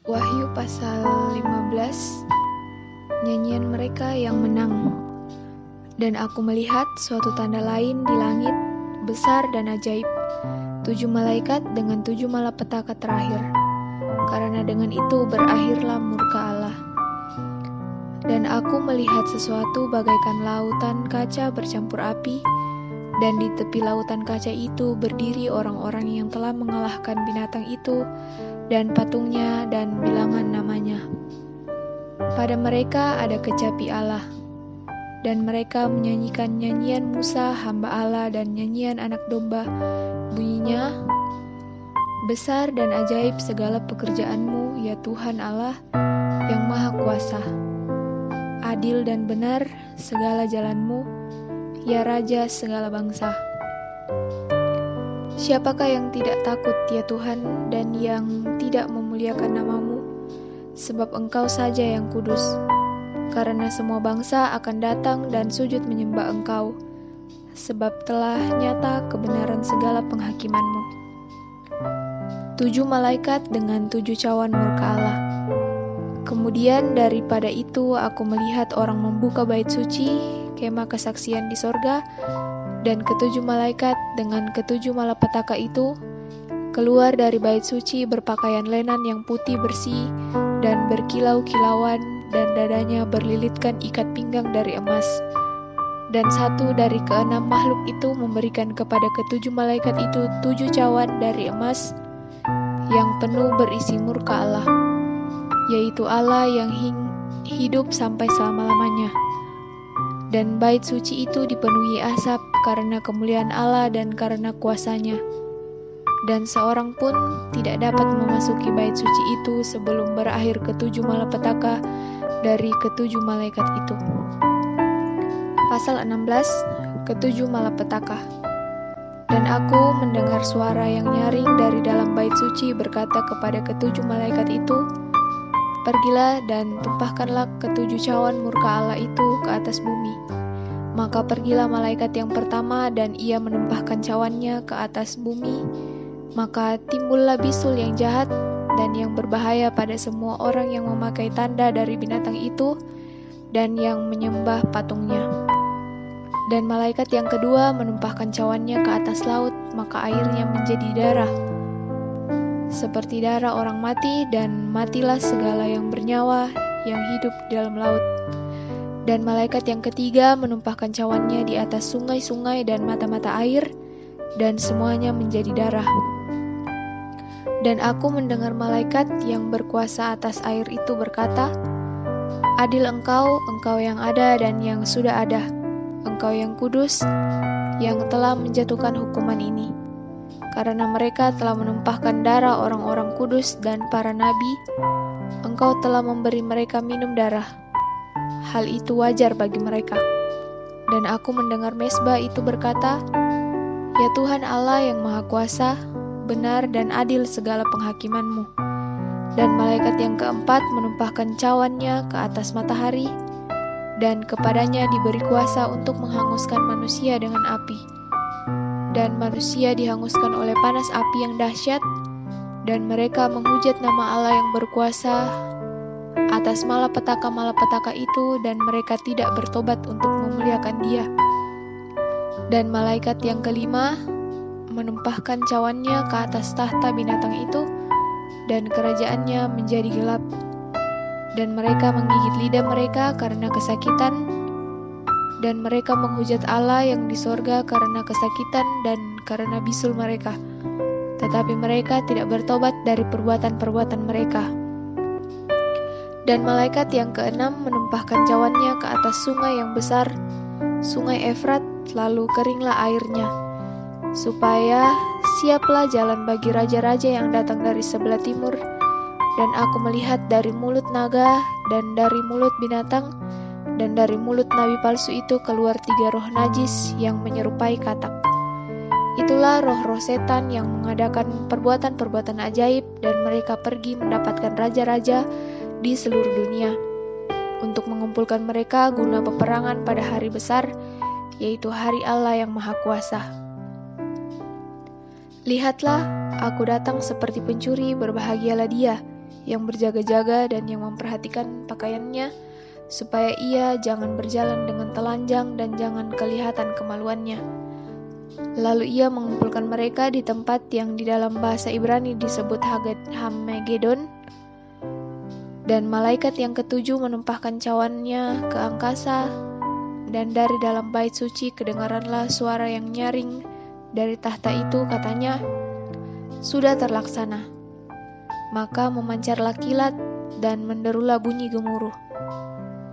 Wahyu pasal 15, nyanyian mereka yang menang. Dan aku melihat suatu tanda lain di langit, besar dan ajaib, 7 malaikat dengan 7 malapetaka terakhir, karena dengan itu berakhirlah murka Allah. Dan aku melihat sesuatu bagaikan lautan kaca bercampur api, dan di tepi lautan kaca itu berdiri orang-orang yang telah mengalahkan binatang itu dan patungnya dan bilangan namanya. Pada mereka ada kecapi Allah, dan mereka menyanyikan nyanyian Musa hamba Allah dan nyanyian anak domba, bunyinya, besar dan ajaib segala pekerjaanmu, ya Tuhan Allah yang Maha Kuasa. Adil dan benar segala jalanmu, ya Raja segala bangsa. Siapakah yang tidak takut, ya Tuhan, dan yang tidak memuliakan namamu? Sebab Engkau saja yang kudus. Karena semua bangsa akan datang dan sujud menyembah Engkau, sebab telah nyata kebenaran segala penghakimanmu. 7 malaikat dengan 7 cawan murka Allah. Kemudian daripada itu aku melihat orang membuka bait suci, kemah kesaksian di sorga, dan ke-7 malaikat dengan ke-7 malapetaka itu keluar dari bait suci berpakaian lenan yang putih bersih dan berkilau-kilauan, dan dadanya berlilitkan ikat pinggang dari emas. Dan satu dari ke-6 makhluk itu memberikan kepada ke-7 malaikat itu 7 cawan dari emas yang penuh berisi murka Allah, yaitu Allah yang hidup sampai selama-lamanya. Dan bait suci itu dipenuhi asap karena kemuliaan Allah dan karena kuasanya. Dan seorang pun tidak dapat memasuki bait suci itu sebelum berakhir ke-7 malapetaka dari ke-7 malaikat itu. Pasal 16, ke-7 malapetaka. Dan aku mendengar suara yang nyaring dari dalam bait suci berkata kepada ke-7 malaikat itu, "Pergilah dan tumpahkanlah ke-7 cawan murka Allah itu ke atas bumi." Maka pergilah malaikat yang pertama dan ia menumpahkan cawannya ke atas bumi. Maka timbullah bisul yang jahat dan yang berbahaya pada semua orang yang memakai tanda dari binatang itu dan yang menyembah patungnya. Dan malaikat yang kedua menumpahkan cawannya ke atas laut, maka airnya menjadi darah, seperti darah orang mati, dan matilah segala yang bernyawa yang hidup di dalam laut. Dan malaikat yang ketiga menumpahkan cawannya di atas sungai-sungai dan mata-mata air, dan semuanya menjadi darah. Dan aku mendengar malaikat yang berkuasa atas air itu berkata, "Adil engkau yang ada dan yang sudah ada, Engkau yang kudus, yang telah menjatuhkan hukuman ini. Karena mereka telah menumpahkan darah orang-orang kudus dan para nabi, Engkau telah memberi mereka minum darah. Hal itu wajar bagi mereka." Dan aku mendengar mesbah itu berkata, "Ya Tuhan Allah yang Maha Kuasa, benar dan adil segala penghakiman-Mu." Dan malaikat yang keempat menumpahkan cawannya ke atas matahari, dan kepadanya diberi kuasa untuk menghanguskan manusia dengan api. Dan manusia dihanguskan oleh panas api yang dahsyat, dan mereka menghujat nama Allah yang berkuasa atas malapetaka-malapetaka itu, dan mereka tidak bertobat untuk memuliakan Dia. Dan malaikat yang kelima menumpahkan cawannya ke atas tahta binatang itu, dan kerajaannya menjadi gelap. Dan mereka menggigit lidah mereka karena kesakitan, dan mereka menghujat Allah yang di sorga karena kesakitan dan karena bisul mereka. Tetapi mereka tidak bertobat dari perbuatan-perbuatan mereka. Dan malaikat yang keenam menumpahkan cawannya ke atas sungai yang besar, sungai Efrat, lalu keringlah airnya, supaya siaplah jalan bagi raja-raja yang datang dari sebelah timur. Dan aku melihat dari mulut naga, dan dari mulut binatang, dan dari mulut nabi palsu itu keluar 3 roh najis yang menyerupai katak. Itulah roh-roh setan yang mengadakan perbuatan-perbuatan ajaib, dan mereka pergi mendapatkan raja-raja di seluruh dunia, untuk mengumpulkan mereka guna peperangan pada hari besar, yaitu hari Allah yang Maha Kuasa. Lihatlah, aku datang seperti pencuri, berbahagialah dia yang berjaga-jaga dan yang memperhatikan pakaiannya, supaya ia jangan berjalan dengan telanjang dan jangan kelihatan kemaluannya. Lalu ia mengumpulkan mereka di tempat yang di dalam bahasa Ibrani disebut Hamegedon, dan malaikat yang ketujuh menumpahkan cawannya ke angkasa, dan dari dalam bait suci kedengaranlah suara yang nyaring dari tahta itu, katanya, "Sudah terlaksana." Maka memancarlah kilat dan menderulah bunyi gemuruh.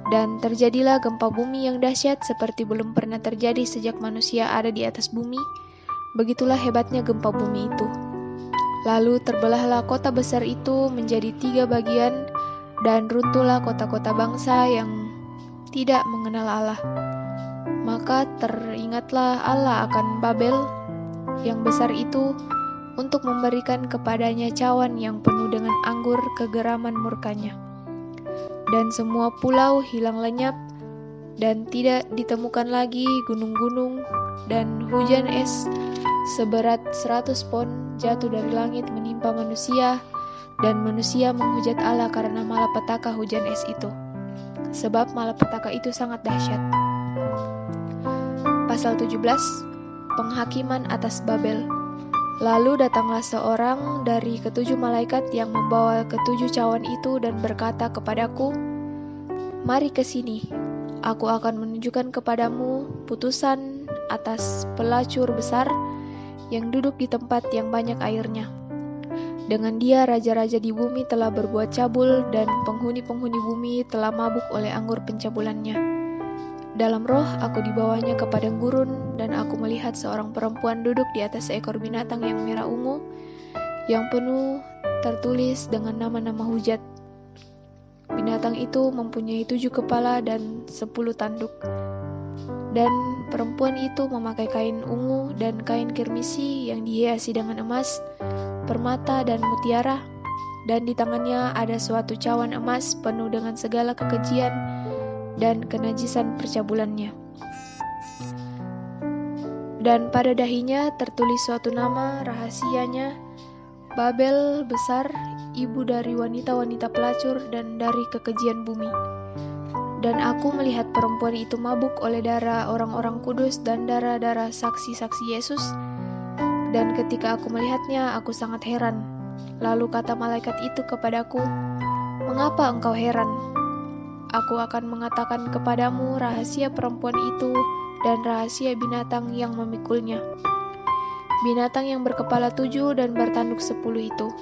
Dan terjadilah gempa bumi yang dahsyat seperti belum pernah terjadi sejak manusia ada di atas bumi. Begitulah hebatnya gempa bumi itu. Lalu terbelahlah kota besar itu menjadi 3 bagian, dan runtuhlah kota-kota bangsa yang tidak mengenal Allah. Maka teringatlah Allah akan Babel yang besar itu, untuk memberikan kepadanya cawan yang penuh dengan anggur kegeraman murkanya. Dan semua pulau hilang lenyap, dan tidak ditemukan lagi gunung-gunung, dan hujan es seberat 100 pon jatuh dari langit menimpa manusia, dan manusia menghujat Allah karena malapetaka hujan es itu, sebab malapetaka itu sangat dahsyat. Pasal 17, Penghakiman atas Babel. Lalu datanglah seorang dari ketujuh malaikat yang membawa ketujuh cawan itu dan berkata kepadaku, "Mari ke sini, aku akan menunjukkan kepadamu putusan atas pelacur besar yang duduk di tempat yang banyak airnya. Dengan dia raja-raja di bumi telah berbuat cabul, dan penghuni-penghuni bumi telah mabuk oleh anggur pencabulannya." Dalam roh aku dibawanya ke padang gurun, dan aku melihat seorang perempuan duduk di atas seekor binatang yang merah ungu, yang penuh tertulis dengan nama-nama hujat. Binatang itu mempunyai 7 kepala dan 10 tanduk. Dan perempuan itu memakai kain ungu dan kain kirmisi yang dihiasi dengan emas, permata dan mutiara, dan di tangannya ada suatu cawan emas penuh dengan segala kekejian dan kenajisan percabulannya. Dan pada dahinya tertulis suatu nama rahasianya, Babel besar, ibu dari wanita-wanita pelacur dan dari kekejian bumi. Dan aku melihat perempuan itu mabuk oleh darah orang-orang kudus dan darah-darah saksi-saksi Yesus. Dan ketika aku melihatnya, aku sangat heran. Lalu kata malaikat itu kepadaku, "Mengapa engkau heran? Aku akan mengatakan kepadamu rahasia perempuan itu dan rahasia binatang yang memikulnya. Binatang yang berkepala 7 dan bertanduk 10 itu.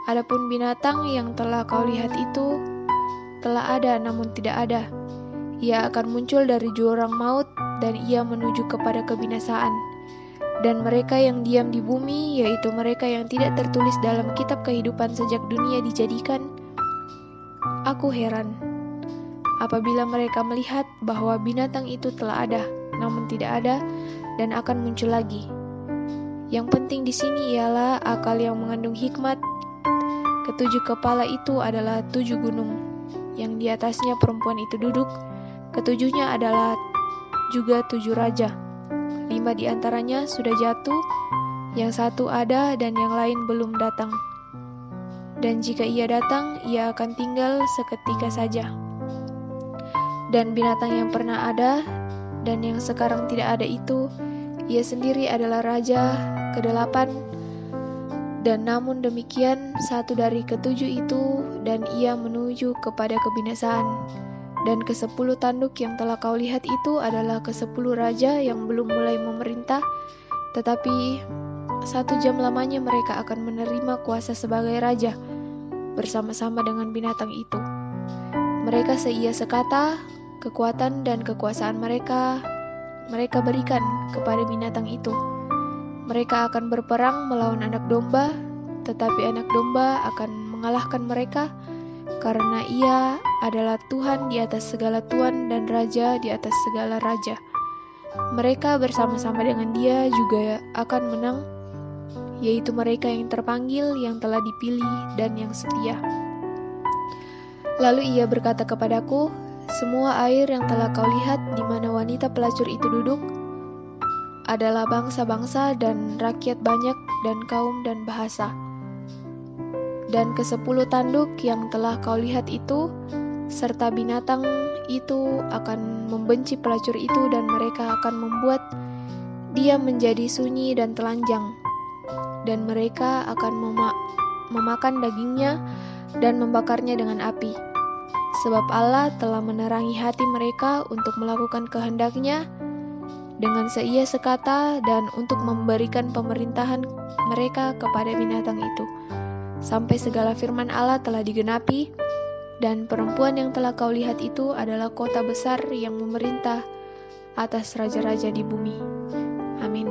Adapun binatang yang telah kau lihat itu telah ada namun tidak ada. Ia akan muncul dari jurang maut, dan ia menuju kepada kebinasaan. Dan mereka yang diam di bumi, yaitu mereka yang tidak tertulis dalam kitab kehidupan sejak dunia dijadikan." Aku heran apabila mereka melihat bahwa binatang itu telah ada, namun tidak ada, dan akan muncul lagi. Yang penting di sini ialah akal yang mengandung hikmat. Ketujuh kepala itu adalah 7 gunung, yang di atasnya perempuan itu duduk. Ketujuhnya adalah juga 7 raja. 5 di antaranya sudah jatuh, yang 1 ada dan yang lain belum datang. Dan jika ia datang, ia akan tinggal seketika saja. Dan binatang yang pernah ada dan yang sekarang tidak ada itu, ia sendiri adalah raja ke-8, dan namun demikian 1 dari ke-7 itu, dan ia menuju kepada kebinasaan. Dan ke-10 tanduk yang telah kau lihat itu adalah ke-10 raja yang belum mulai memerintah, tetapi 1 jam lamanya mereka akan menerima kuasa sebagai raja bersama-sama dengan binatang itu. Mereka seia sekata, kekuatan dan kekuasaan mereka berikan kepada binatang itu. Mereka akan berperang melawan anak domba, tetapi anak domba akan mengalahkan mereka, karena ia adalah Tuhan di atas segala tuan dan raja di atas segala raja. Mereka bersama-sama dengan dia juga akan menang, yaitu mereka yang terpanggil, yang telah dipilih, dan yang setia. Lalu ia berkata kepadaku, "Semua air yang telah kau lihat di mana wanita pelacur itu duduk adalah bangsa-bangsa dan rakyat banyak dan kaum dan bahasa. Dan ke-10 tanduk yang telah kau lihat itu, serta binatang itu akan membenci pelacur itu, dan mereka akan membuat dia menjadi sunyi dan telanjang. Dan mereka akan memakan dagingnya dan membakarnya dengan api. Sebab Allah telah menerangi hati mereka untuk melakukan kehendak-Nya dengan seia sekata dan untuk memberikan pemerintahan mereka kepada binatang itu, sampai segala firman Allah telah digenapi. Dan perempuan yang telah kau lihat itu adalah kota besar yang memerintah atas raja-raja di bumi. Amin.